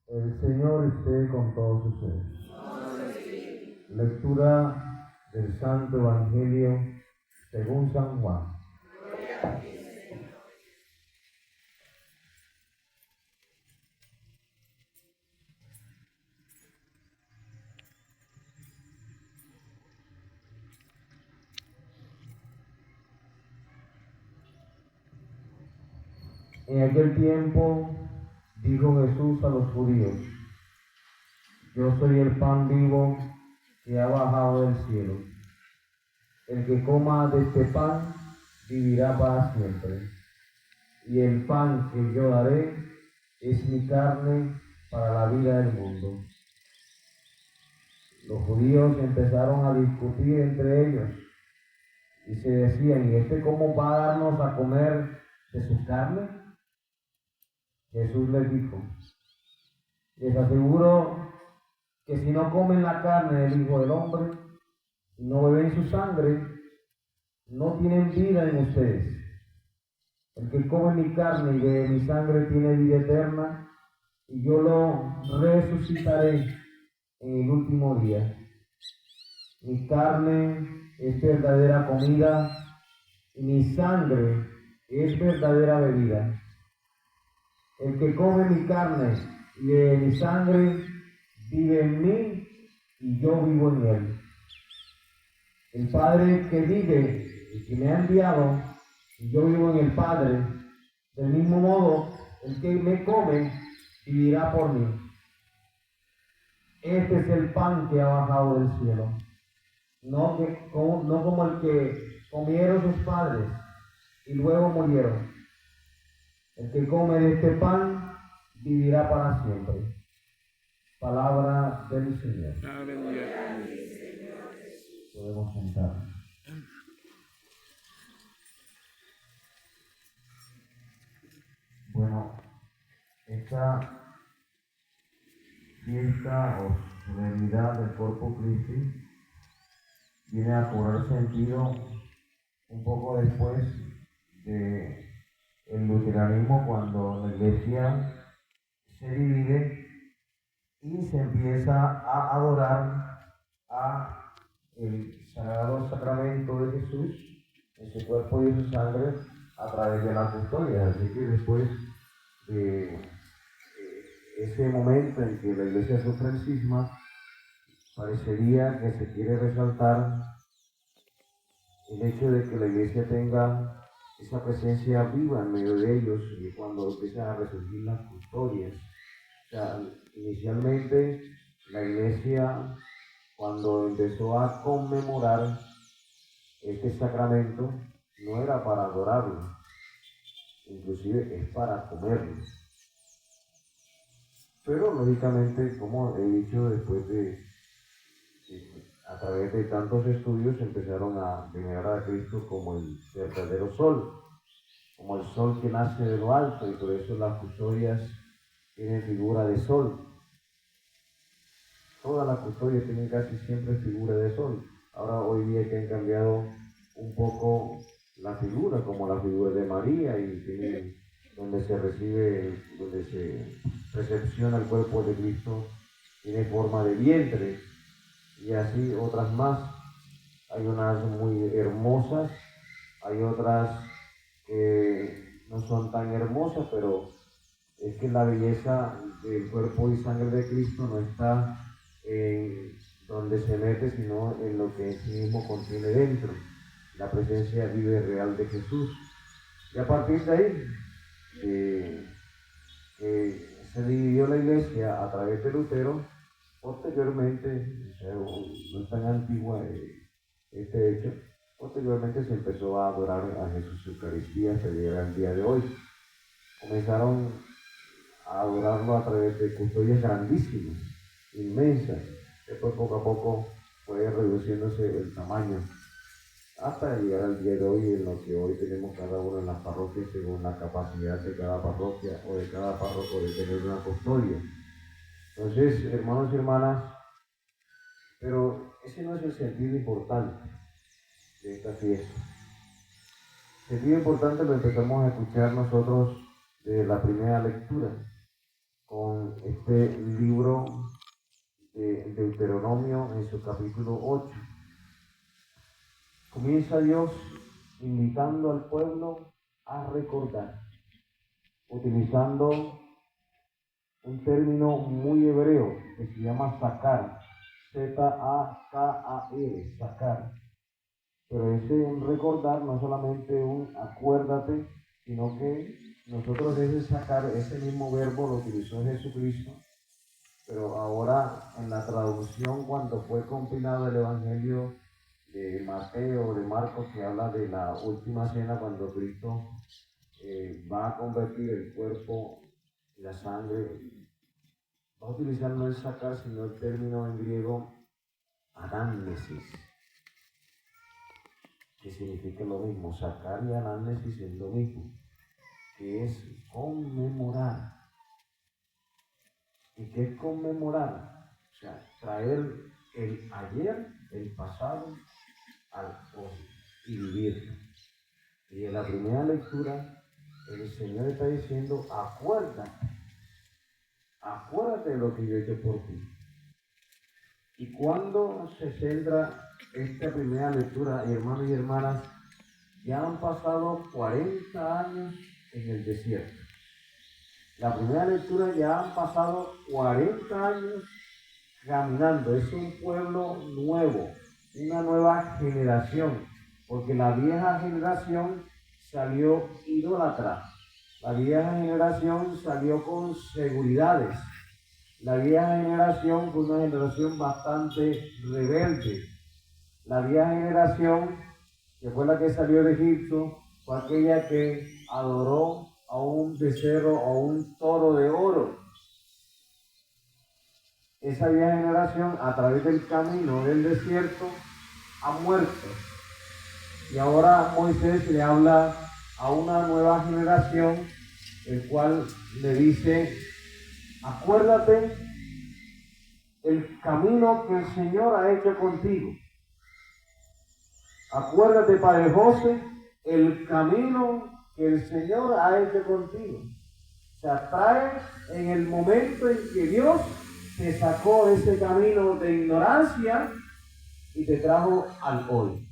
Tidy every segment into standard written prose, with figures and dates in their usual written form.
El Señor esté con todos ustedes. Lectura del Santo Evangelio según San Juan. En aquel tiempo dijo Jesús a los judíos: Yo soy el pan vivo que ha bajado del cielo. El que coma de este pan vivirá para siempre. Y el pan que yo daré es mi carne para la vida del mundo. Los judíos empezaron a discutir entre ellos y se decían: ¿y este cómo va a darnos a comer de su carne? Jesús les dijo: les aseguro que si no comen la carne del Hijo del Hombre y no beben su sangre, no tienen vida en ustedes. El que come mi carne y bebe mi sangre tiene vida eterna, y yo lo resucitaré en el último día. Mi carne es verdadera comida y mi sangre es verdadera bebida. El que come mi carne y bebe mi sangre vive en mí y yo vivo en él. El Padre que vive y que me ha enviado, y yo vivo en el Padre, del mismo modo el que me come vivirá por mí. Este es el pan que ha bajado del cielo, no como el que comieron sus padres y luego murieron. El que come de este pan vivirá para siempre. Palabra del Señor. Aleluya. Podemos sentarnos. Bueno, esta fiesta o solemnidad del Corpus Christi viene a cobrar sentido un poco después de el luteranismo, cuando la Iglesia se divide y se empieza a adorar a el sagrado sacramento de Jesús en su cuerpo y en su sangre a través de la custodia. Así que después de ese momento en que la Iglesia sufre el cisma, parecería que se quiere resaltar el hecho de que la Iglesia tenga esa presencia viva en medio de ellos, y cuando empiezan a resurgir las custodias. O sea, inicialmente la Iglesia, cuando empezó a conmemorar este sacramento, no era para adorarlo, inclusive es para comerlo. Pero lógicamente, como he dicho, después a través de tantos estudios empezaron a venerar a Cristo como el verdadero sol, como el sol que nace de lo alto, y por eso las custodias tienen figura de sol. Todas las custodias tienen casi siempre figura de sol. Ahora hoy día que han cambiado un poco la figura, como la figura de María, y tienen, donde se recibe, donde se recepciona el cuerpo de Cristo, tiene forma de vientre, y así otras más. Hay unas muy hermosas, hay otras que no son tan hermosas, pero es que la belleza del cuerpo y sangre de Cristo no está en donde se mete, sino en lo que en sí mismo contiene dentro, la presencia viva y real de Jesús. Y a partir de ahí, se dividió la Iglesia a través de Lutero. Posteriormente, o sea, no es tan antigua este hecho, posteriormente se empezó a adorar a Jesús Eucaristía hasta llegar al día de hoy. Comenzaron a adorarlo a través de custodias grandísimas, inmensas. Después poco a poco fue reduciéndose el tamaño hasta llegar al día de hoy, en lo que hoy tenemos cada uno en las parroquias según la capacidad de cada parroquia o de cada párroco de tener una custodia. Entonces, hermanos y hermanas, pero ese no es el sentido importante de esta fiesta. El sentido importante lo empezamos a escuchar nosotros de la primera lectura. con este libro de Deuteronomio en su capítulo 8. Comienza Dios invitando al pueblo a recordar, utilizando un término muy hebreo que se llama sakar, Z-A-K-A-R, sakar. Pero ese recordar no solamente un acuérdate, sino que nosotros ese sacar, ese mismo verbo lo utilizó Jesucristo, pero ahora en la traducción cuando fue compilado el Evangelio de Mateo, de Marcos, que habla de la última cena cuando Cristo va a convertir el cuerpo y la sangre, va a utilizar no el sacar, sino el término en griego anamnesis, que significa lo mismo. Sacar y anamnesis es lo mismo, que es conmemorar. ¿Y qué es conmemorar? O sea, traer el ayer, el pasado, al hoy y vivirlo. Y en la primera lectura, el Señor está diciendo, acuérdate de lo que yo he hecho por ti. Y cuando se centra esta primera lectura, hermanos y hermanas, ya han pasado 40 años en el desierto. La primera lectura ya han pasado 40 años caminando. Es un pueblo nuevo, una nueva generación, porque la vieja generación salió idólatra. La vieja generación salió con seguridades. La vieja generación fue una generación bastante rebelde. La vieja generación, que fue la que salió de Egipto, fue aquella que adoró a un becerro o un toro de oro. Esa vieja generación, a través del camino del desierto, ha muerto. Y ahora Moisés le habla a una nueva generación, el cual le dice, acuérdate el camino que el Señor ha hecho contigo. Acuérdate, Padre José, el camino que el Señor ha hecho contigo. O sea, trae en el momento en que Dios te sacó de ese camino de ignorancia y te trajo al hoy.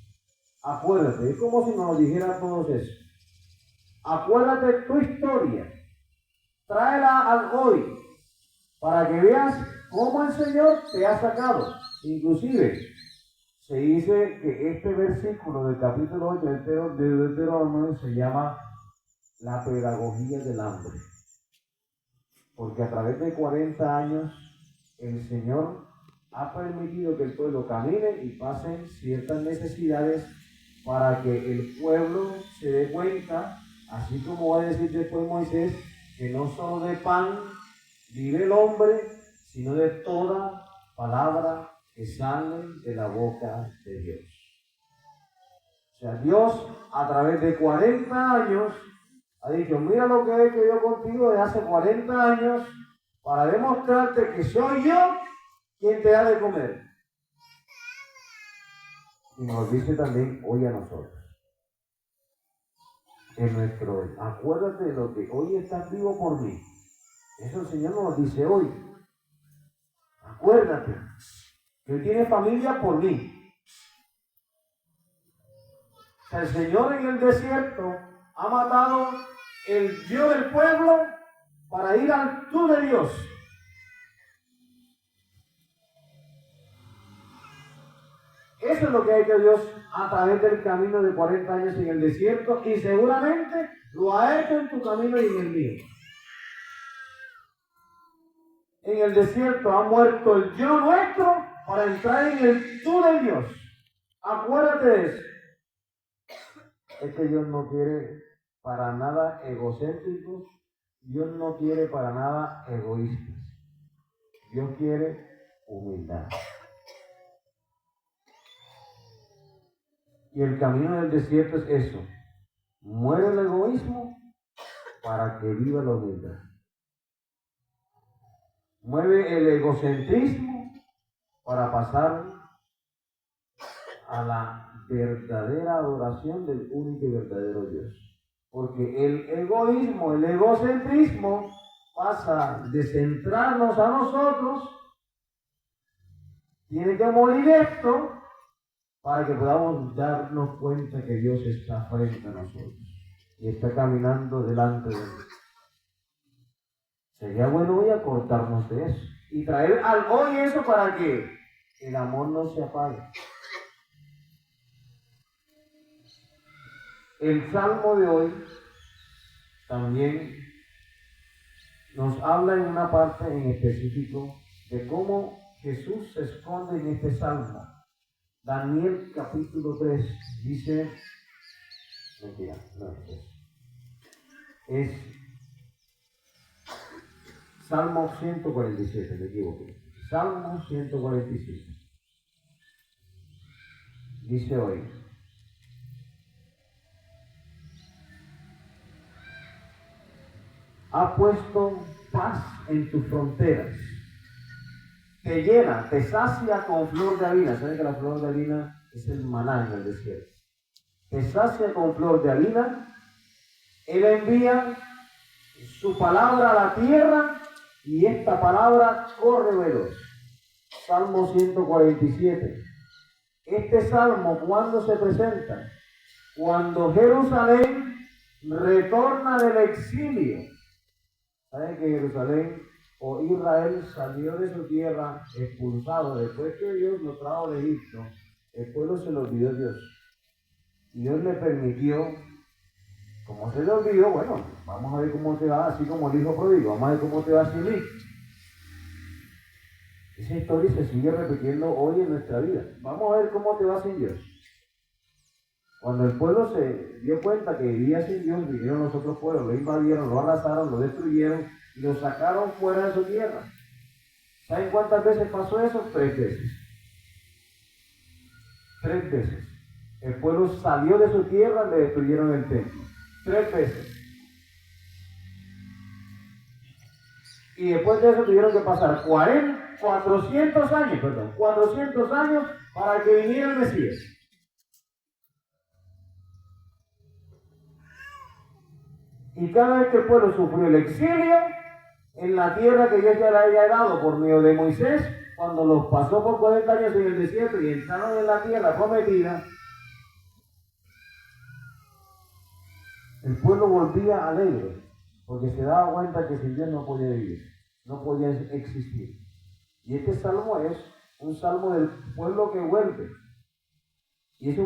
Acuérdate, es como si nos dijera todos eso. Acuérdate tu historia, tráela al hoy, para que veas cómo el Señor te ha sacado. Inclusive, se dice que este versículo del capítulo 8 de Deuteronomio se llama la pedagogía del hambre. Porque a través de 40 años el Señor ha permitido que el pueblo camine y pase ciertas necesidades para que el pueblo se dé cuenta, así como va a decir después Moisés, que no solo de pan vive el hombre, sino de toda palabra que sale de la boca de Dios. O sea, Dios a través de 40 años ha dicho, mira lo que he hecho yo contigo de hace 40 años para demostrarte que soy yo quien te ha de comer. Y nos dice también hoy a nosotros, en nuestro hoy. Acuérdate de lo que hoy estás vivo por mí. Eso el Señor nos dice hoy. Acuérdate que hoy tienes familia por mí. O sea, el Señor en el desierto ha matado el yo del pueblo para ir al tú de Dios. Eso es lo que ha hecho Dios a través del camino de 40 años en el desierto y seguramente lo ha hecho en tu camino y en el mío. En el desierto ha muerto el yo nuestro para entrar en el tú de Dios. Acuérdate de eso. Es que Dios no quiere para nada egocéntricos, Dios no quiere para nada egoístas. Dios quiere humildad. Y el camino del desierto es eso. Muere el egoísmo para que viva la humildad. Mueve el egocentrismo para pasar a la verdadera adoración del único y verdadero Dios. Porque el egoísmo, el egocentrismo, pasa de centrarnos a nosotros, tiene que morir esto para que podamos darnos cuenta que Dios está frente a nosotros y está caminando delante de nosotros. Sería bueno hoy acordarnos de eso y traer al hoy eso para que el amor no se apague. El salmo de hoy también nos habla en una parte en específico de cómo Jesús se esconde en este salmo. Daniel capítulo 3 dice, mentira, no es Salmo 147, me equivoqué. Salmo 147. Dice hoy, ha puesto paz en tus fronteras, te llena, te sacia con flor de harina. ¿Saben que la flor de harina es el maná en el desierto? Te sacia con flor de harina. Él envía su palabra a la tierra y esta palabra corre veloz. Salmo 147. Este salmo, ¿cuándo se presenta? Cuando Jerusalén retorna del exilio. ¿Saben que Jerusalén o Israel salió de su tierra expulsado? Después que Dios lo trajo de Egipto, el pueblo se lo olvidó a Dios. Y Dios le permitió, como se le olvidó, bueno, vamos a ver cómo te va, así como el hijo pródigo, vamos a ver cómo te va sin mí. Esa historia se sigue repitiendo hoy en nuestra vida. Vamos a ver cómo te va sin Dios. Cuando el pueblo se dio cuenta que vivía sin Dios, vinieron los otros pueblos, lo invadieron, lo arrasaron, lo destruyeron y lo sacaron fuera de su tierra. ¿Saben cuántas veces pasó eso? 3 veces. 3 veces. El pueblo salió de su tierra, le destruyeron el templo. 3 veces. Y después de eso tuvieron que pasar 400 años para que viniera el Mesías. Y cada vez que el pueblo sufrió el exilio en la tierra que Dios ya le había dado por medio de Moisés, cuando los pasó por 40 años en el desierto y entraron en la tierra prometida, el pueblo volvía alegre, porque se daba cuenta que sin Dios no podía vivir, no podía existir. Y este salmo es un salmo del pueblo que vuelve. Y es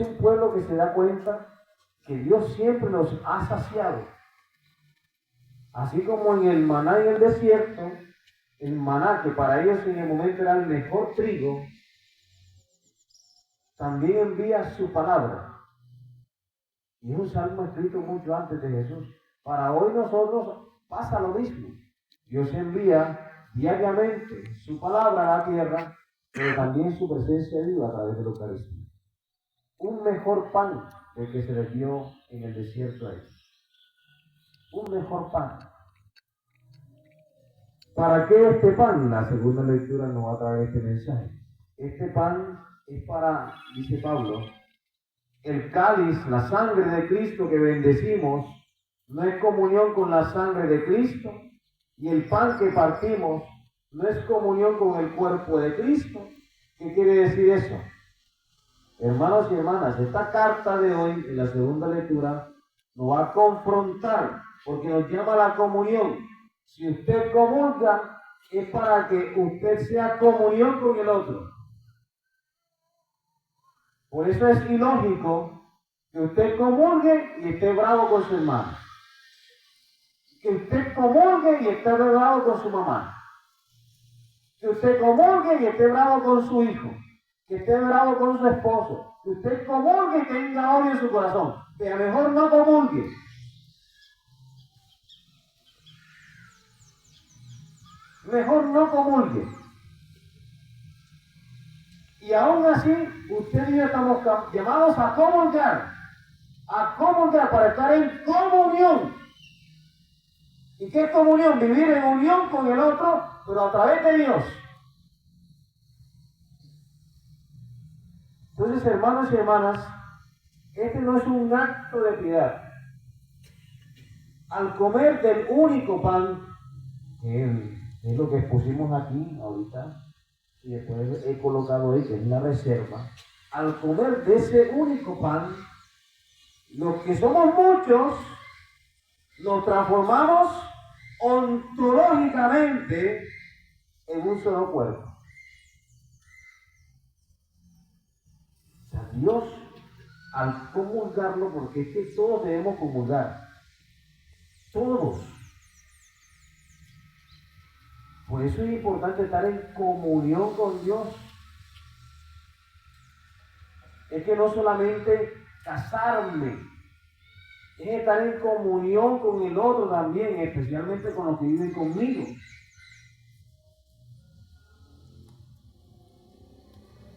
un pueblo que se da cuenta que Dios siempre los ha saciado. Así como en el maná en el desierto, el maná que para ellos en el momento era el mejor trigo, también envía su palabra. Y es un salmo escrito mucho antes de Jesús. Para hoy nosotros pasa lo mismo. Dios envía diariamente su palabra a la tierra, pero también su presencia viva a través de la Eucaristía. Un mejor pan del que se les dio en el desierto a ellos. Un mejor pan. ¿Para qué este pan? La segunda lectura nos va a traer este mensaje. Este pan es para, dice Pablo, el cáliz, la sangre de Cristo que bendecimos, no es comunión con la sangre de Cristo, y el pan que partimos no es comunión con el cuerpo de Cristo. ¿Qué quiere decir eso? Hermanos y hermanas, esta carta de hoy, en la segunda lectura, nos va a confrontar, porque nos llama a la comunión. Si usted comulga, es para que usted sea comunión con el otro. Por eso es ilógico que usted comulgue y esté bravo con su hermano. Que usted comulgue y esté bravo con su mamá. Que usted comulgue y esté bravo con su hijo. Que esté bravo con su esposo. Que usted comulgue y tenga odio en su corazón. Pero mejor no comulgue. Mejor no comulgue. Y aún así, usted y yo estamos llamados a comulgar para estar en comunión. ¿Y qué es comunión? Vivir en unión con el otro, pero a través de Dios. Entonces, hermanos y hermanas, este no es un acto de piedad. Al comer del único pan, es lo que expusimos aquí ahorita, y después he colocado ahí, que es la reserva. Al comer de ese único pan, los que somos muchos, nos transformamos ontológicamente en un solo cuerpo. O sea, Dios, al comulgarlo, porque es que todos debemos comulgar, todos. Por eso es importante estar en comunión con Dios. Es que no solamente casarme, es estar en comunión con el otro también, especialmente con los que viven conmigo.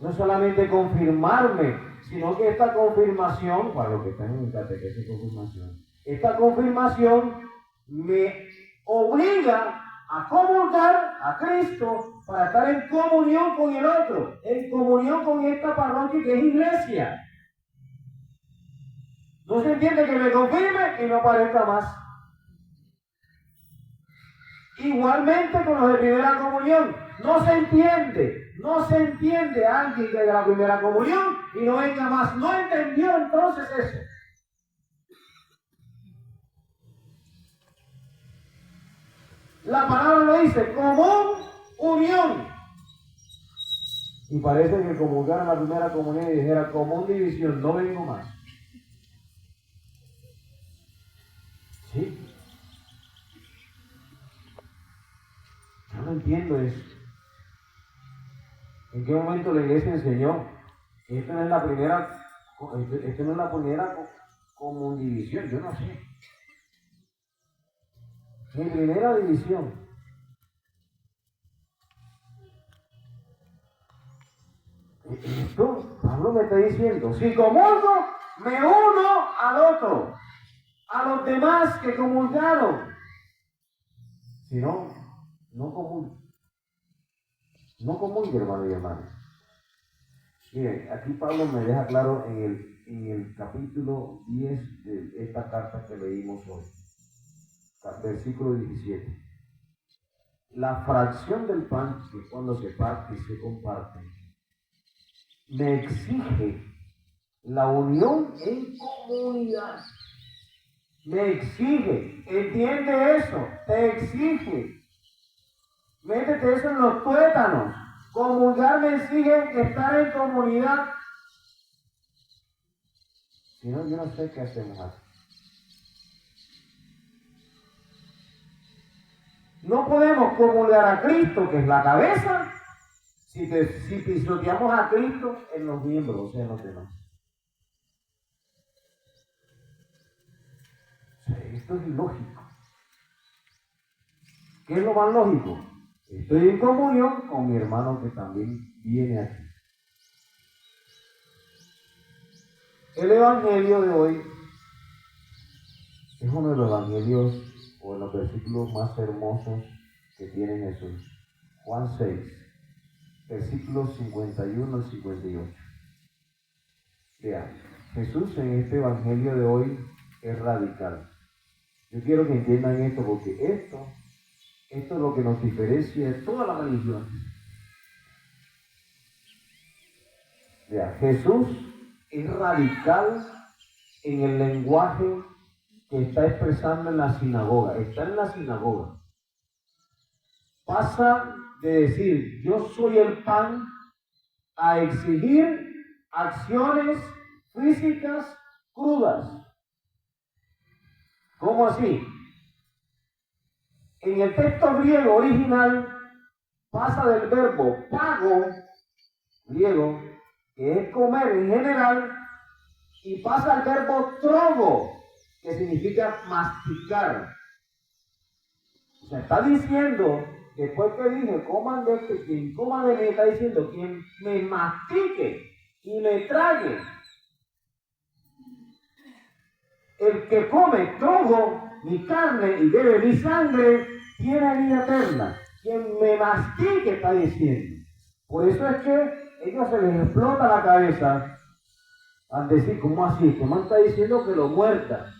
No solamente confirmarme, sino que esta confirmación, para los que están en catequesis de confirmación, esta confirmación me obliga a comulgar a Cristo para estar en comunión con el otro, en comunión con esta parroquia que es iglesia. No se entiende que me confirme y no aparezca más. Igualmente con los de primera comunión, no se entiende a alguien que de la primera comunión y no venga más. No entendió entonces eso. La palabra lo dice, común unión. Y parece que comulgaron la primera comunión y dijera común división, no vengo más. ¿Sí? Yo no entiendo eso. ¿En qué momento la iglesia enseñó? Esto no es la primera, común división, yo no sé. Mi primera división. Esto, Pablo me está diciendo, si comulgo, me uno al otro, a los demás que comulgaron. Si no, no comulgo. No comulgue, hermano y hermana. Miren, aquí Pablo me deja claro en el capítulo 10 de esta carta que leímos hoy, versículo 17. La fracción del pan, que cuando se parte y se comparte, me exige la unión en comunidad. Me exige, entiende eso, te exige. Métete eso en los tuétanos. Comulgar me exige estar en comunidad. Si no, yo no sé qué hacemos aquí. No podemos comulgar a Cristo, que es la cabeza, si pisoteamos a Cristo en los miembros, o sea, en los demás. O sea, esto es ilógico. ¿Qué es lo más lógico? Estoy en comunión con mi hermano que también viene aquí. El evangelio de hoy es uno de los evangelios o de los versículos más hermosos que tiene Jesús. Juan 6, versículos 51 al 58. Vean, Jesús en este evangelio de hoy es radical. Yo quiero que entiendan esto porque esto es lo que nos diferencia de todas las religiones. Vean, Jesús es radical en el lenguaje que está expresando en la sinagoga. Está en la sinagoga. Pasa de decir, yo soy el pan, a exigir acciones físicas crudas. ¿Cómo así? En el texto griego original pasa del verbo pago, griego, que es comer en general, y pasa al verbo trogo, que significa masticar. O sea, está diciendo, después que dije, coman de este, quien coma de mí, está diciendo, quien me mastique y me trague. El que come trogo, mi carne, y bebe mi sangre, tiene vida eterna. Quien me mastique, está diciendo. Por eso es que a ellos se les explota la cabeza al decir, ¿cómo así? ¿Cómo está diciendo que lo muerta?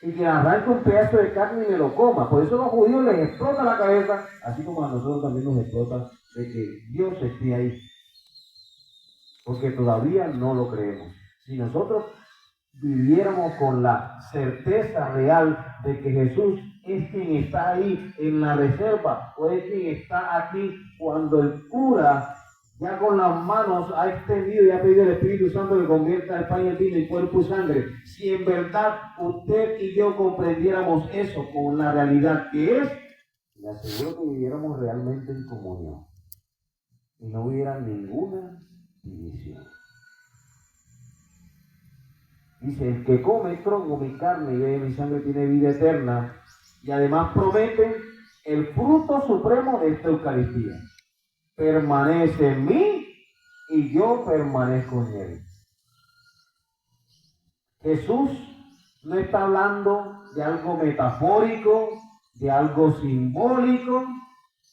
y que arranque un pedazo de carne y me lo coma. Por eso a los judíos les explota la cabeza, así como a nosotros también nos explota de que Dios esté ahí. Porque todavía no lo creemos. Si nosotros viviéramos con la certeza real de que Jesús es quien está ahí en la reserva, o es quien está aquí cuando el cura ya con las manos ha extendido y ha pedido al Espíritu Santo que convierta el pan en vino y cuerpo y sangre. Si en verdad usted y yo comprendiéramos eso con la realidad que es, le aseguro que viviéramos realmente en comunión y no hubiera ninguna división. Dice, el que come tronco mi carne y bebe mi sangre tiene vida eterna, y además promete el fruto supremo de esta Eucaristía. Permanece en mí y yo permanezco en él. Jesús no está hablando de algo metafórico, de algo simbólico,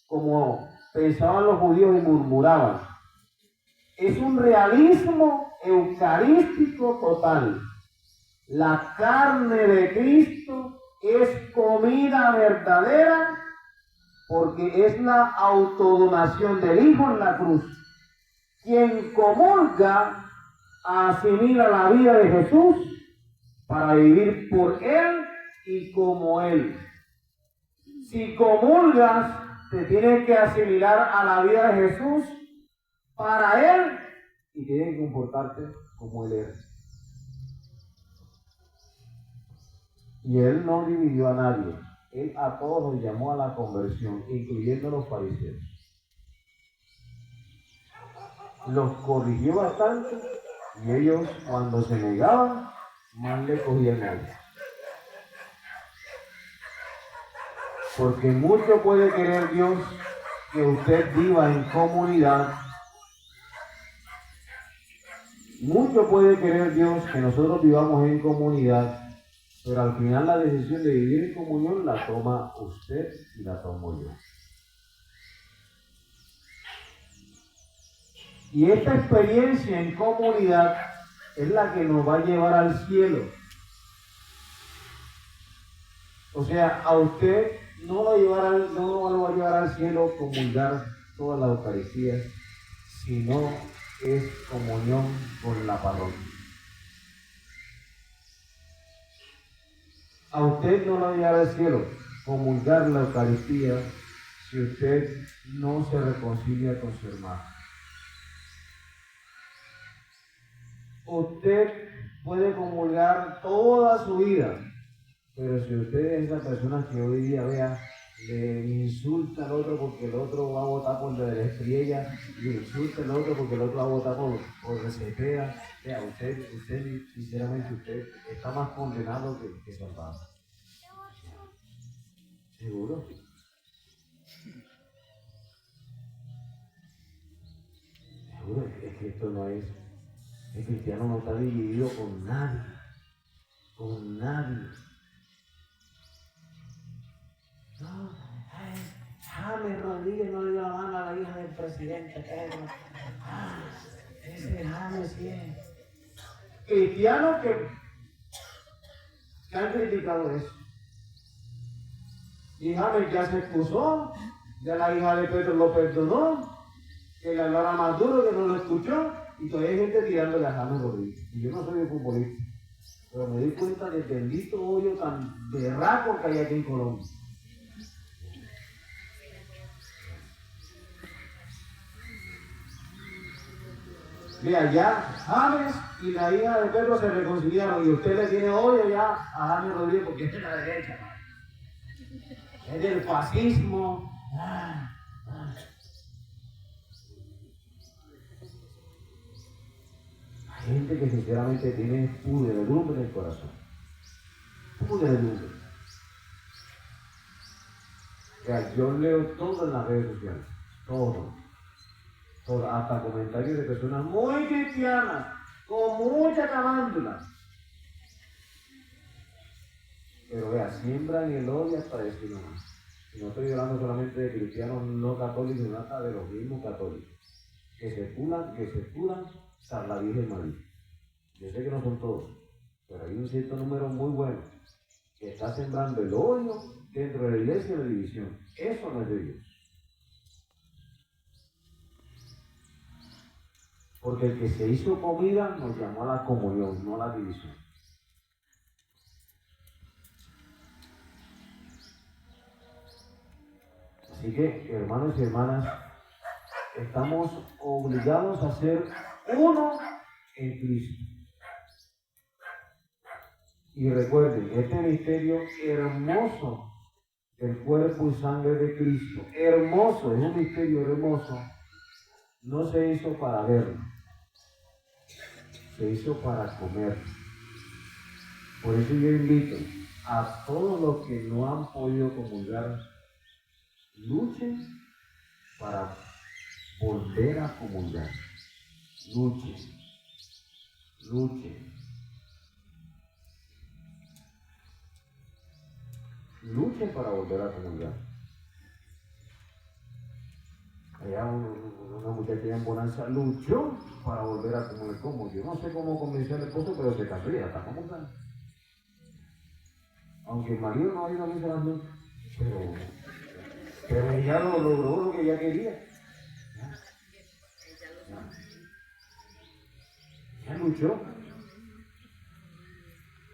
como pensaban los judíos y murmuraban. Es un realismo eucarístico total. La carne de Cristo es comida verdadera porque es la autodonación del Hijo en la cruz. Quien comulga asimila la vida de Jesús para vivir por Él y como Él. Si comulgas, te tienes que asimilar a la vida de Jesús para Él y tienes que comportarte como Él es. Y Él no dividió a nadie. Él a todos los llamó a la conversión, incluyendo a los fariseos. Los corrigió bastante y ellos, cuando se negaban, más le cogían a él. Porque mucho puede querer Dios que usted viva en comunidad. Mucho puede querer Dios que nosotros vivamos en comunidad. Pero al final la decisión de vivir en comunión la toma usted y la tomo yo. Y esta experiencia en comunidad es la que nos va a llevar al cielo. O sea, a usted no lo va a llevar al cielo comulgar toda la Eucaristía, sino es comunión con la parroquia. A usted no lo va a llevar al cielo comulgar la Eucaristía si usted no se reconcilia con su hermano. Usted puede comulgar toda su vida, pero si usted es esa persona que hoy día le insulta al otro porque el otro va a votar por la estrella, y le insulta al otro porque el otro va a votar por resetea, usted sinceramente, usted está más condenado que salvado. ¿Seguro? Seguro, es que esto no es. El cristiano no está dividido con nadie. Con nadie. No, James Rodríguez no le dio la mano a la hija del presidente Pedro. Ese James sí es. Cristianos que han criticado eso. Y James ya se excusó, ya la hija de Pedro lo perdonó, que le hablara más duro, que no lo escuchó, y todavía hay gente tirándole a James Rodríguez. Y yo no soy un futbolista, pero me di cuenta del bendito hoyo tan berraco que hay aquí en Colombia. Vea, ya James y la hija de Pedro se reconciliaron y usted le tiene odio ya a James Rodríguez porque es de la derecha, es del fascismo. Hay gente que sinceramente tiene pudredumbre en el corazón. Pudredumbre. O sea, yo leo todo en las redes sociales, todo, hasta comentarios de personas muy cristianas, con mucha camándula. Pero vea, siembran el odio hasta decir nomás. Y no estoy hablando solamente de cristianos no católicos, sino hasta de los mismos católicos, que se pulan San la Virgen María. Yo sé que no son todos, pero hay un cierto número muy bueno que está sembrando el odio dentro de la iglesia y la división. Eso no es de Dios. Porque el que se hizo comida nos llamó a la comunión, no a la división. Así que, hermanos y hermanas, estamos obligados a ser uno en Cristo. Y recuerden, este misterio hermoso del cuerpo y sangre de Cristo, hermoso, es un misterio hermoso, no se hizo para verlo, se hizo para comer. Por eso yo invito a todos los que no han podido comulgar, luchen para volver a comulgar. Luchen. Luchen para volver a comulgar. Allá una muchacha en Bonanza luchó para volver a comulgar. ¿Cómo? Yo no sé cómo convenció al esposo, pero se casó y ya está comulgando. Aunque el marido no ha ido a misa las noches, pero ella lo logró lo que ella quería. Ella luchó.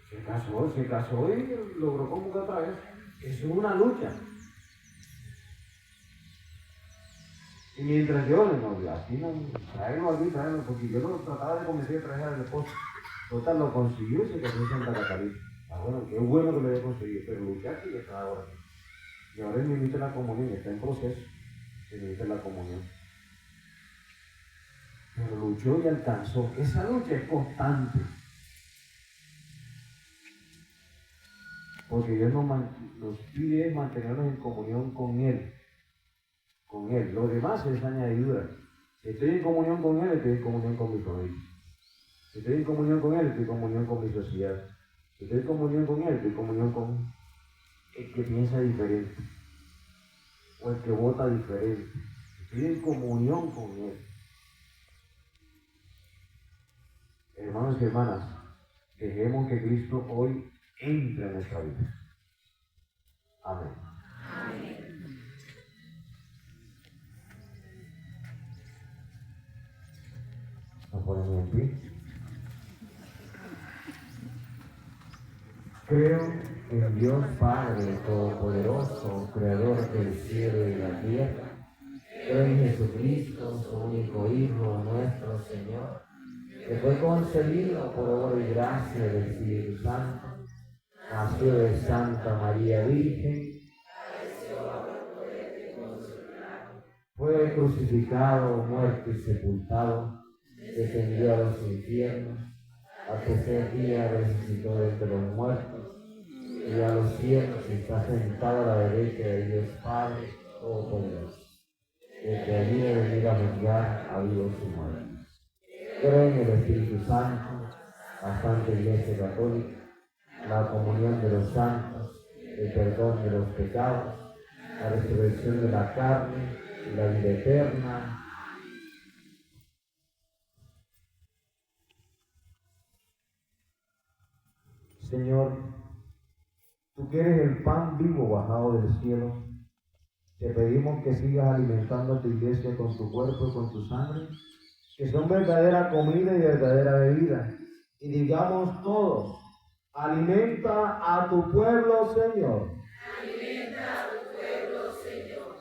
Se casó y logró comulgar otra vez. Eso es una lucha. Y mientras yo le digo, aquí no, tráelo, porque yo lo trataba de convencer a traer al esposo. Total, lo consiguió y se casó en Santa Catalina. Bueno, qué bueno que lo haya conseguido, pero luchar que ya está ahora. Y ahora él me invita a la comunión, está en proceso, me invita a la comunión. Pero luchó y alcanzó. Esa lucha es constante. Porque Dios nos pide mantenernos en comunión con Él. Con Él. Lo demás es añadidura. Si estoy en comunión con Él, estoy en comunión con mi familia. Si estoy en comunión con Él, estoy en comunión con mi sociedad. Si estoy en comunión con Él, estoy en comunión con el que piensa diferente. O el que vota diferente. Estoy en comunión con Él. Hermanos y hermanas, dejemos que Cristo hoy entre en nuestra vida. Amén. Amén. Nos ponemos en pie. Creo en Dios Padre Todopoderoso, Creador del cielo y la tierra. Creo en Jesucristo, su único Hijo, nuestro Señor, que fue concebido por obra y gracia del Espíritu Santo, nació de Santa María Virgen, fue crucificado, muerto y sepultado, descendió a los infiernos, al tercer día resucitó de entre los muertos, y a los cielos está sentado a la derecha de Dios Padre Todopoderoso, desde allí de venir a juzgar a vivos y muertos. Creo en el Espíritu Santo, la Santa Iglesia Católica, la comunión de los santos, el perdón de los pecados, la resurrección de la carne y la vida eterna. Señor, tú que eres el pan vivo bajado del cielo, te pedimos que sigas alimentando a tu iglesia con tu cuerpo y con tu sangre, que son verdadera comida y verdadera bebida. Y digamos todos, alimenta a tu pueblo, Señor. Alimenta a tu pueblo, Señor.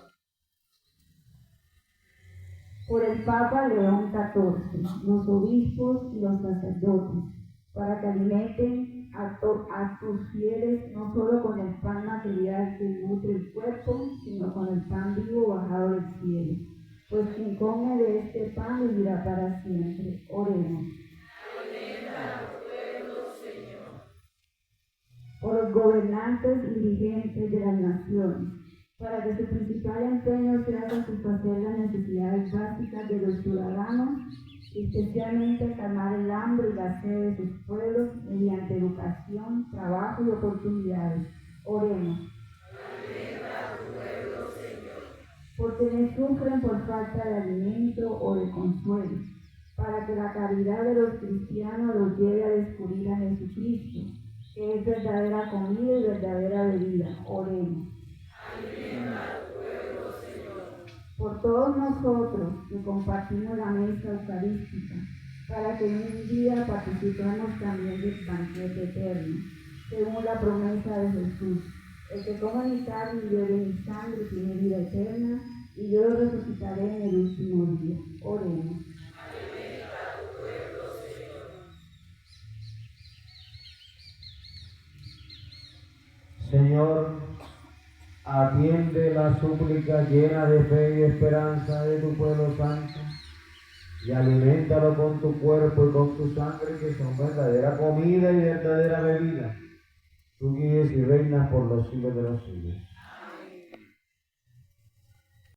Por el Papa León XIV, los obispos y los sacerdotes, para que alimenten a tus fieles no solo con el pan material que nutre el cuerpo, sino con el pan vivo bajado del cielo. Pues quien come de este pan vivirá para siempre. Oremos. Alimenta a tu pueblo, Señor. Por los gobernantes y dirigentes de las naciones, para que su principal empeño sea satisfacer las necesidades básicas de los ciudadanos, especialmente calmar el hambre y la sed de sus pueblos mediante educación, trabajo y oportunidades. Oremos. Alimenta a tu pueblo, Señor. Por quienes sufren por falta de alimento o de consuelo, para que la caridad de los cristianos los lleve a descubrir a Jesucristo, que es verdadera comida y verdadera bebida. Oremos. Por todos nosotros que compartimos la mesa eucarística, para que un día participemos también del banquete eterno, según la promesa de Jesús. El que coma mi carne y bebe mi sangre tiene vida eterna, y yo lo resucitaré en el último día. Oremos. Señor, atiende la súplica llena de fe y esperanza de tu pueblo santo y aliméntalo con tu cuerpo y con tu sangre, que son verdadera comida y verdadera bebida. Tú guíes y reinas por los siglos de los siglos.